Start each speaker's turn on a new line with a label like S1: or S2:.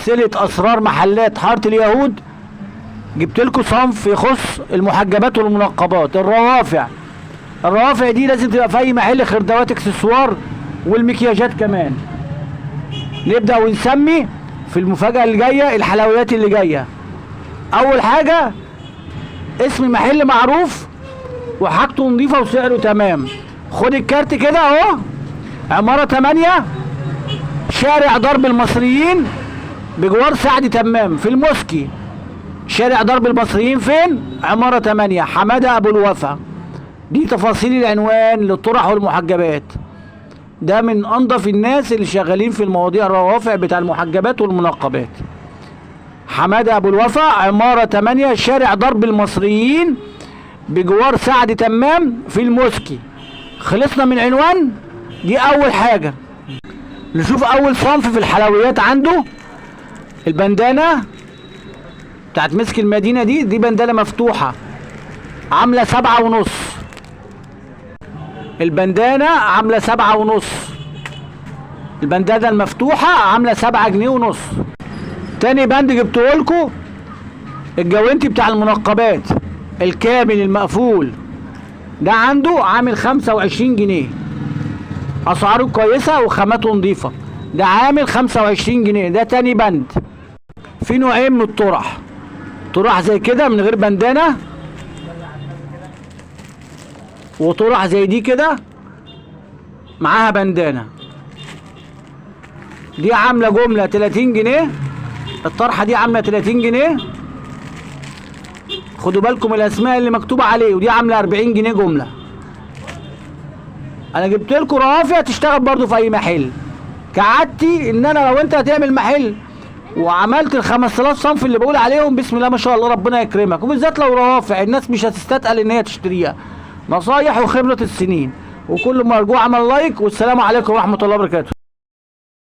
S1: سلسلة اسرار محلات حارة اليهود جبت لكم صنف يخص المحجبات والمنقبات. الروافع دي لازم تبقى في اي محل خردوات اكسسوار والمكياجات كمان. نبدأ ونسمي في المفاجأة اللي جاية الحلويات اللي جاية. اول حاجة اسم محل معروف وحاجته نظيفة وسعره تمام. خد الكارت كده اهو. عمارة 8 شارع درب المصريين بجوار سعد تمام في الموسكي. شارع درب المصريين فين؟ عمارة 8 حمادة ابو الوفا. دي تفاصيل العنوان للطرح والمحجبات. ده من انضف الناس اللي شغالين في المواضيع الروافع بتاع المحجبات والمنقبات. حمادة ابو الوفا عمارة 8 شارع درب المصريين بجوار سعد تمام في الموسكي. خلصنا من عنوان. دي اول حاجة. نشوف اول صنف في الحلويات عنده. البندانة بتاعت مسك المدينة دي بندانة مفتوحة عاملة 7.5. البندانة عاملة 7.5. البندانة المفتوحة عاملة 7 جنيه ونص. تاني بند جبتهولكوا الجوانتي بتاع المنقبات الكامل المقفول. ده عنده عامل 25 جنيه. اسعاره كويسة وخاماته نظيفة. ده عامل 25 جنيه. ده تاني بند. في نوعين من الطرح. طرح زي كده من غير بندانة، وطرح زي دي كده معاها بندانة. دي عاملة جملة 30 جنيه. الطرحة دي عاملة 30 جنيه. خدوا بالكم الاسماء اللي مكتوبة عليه. ودي عاملة 40 جنيه جملة. انا جبت لكم روافع تشتغل برضو في اي محل. كعادتي ان انا لو انت هتعمل محل وعملت ال 5000 صنف اللي بقول عليهم بسم الله ما شاء الله ربنا يكرمك. وبالذات لو روافع الناس مش هتستثقل ان هي تشتريها. نصايح وخبرة السنين. وكل مرجوع عمل لايك. والسلام عليكم ورحمة الله وبركاته.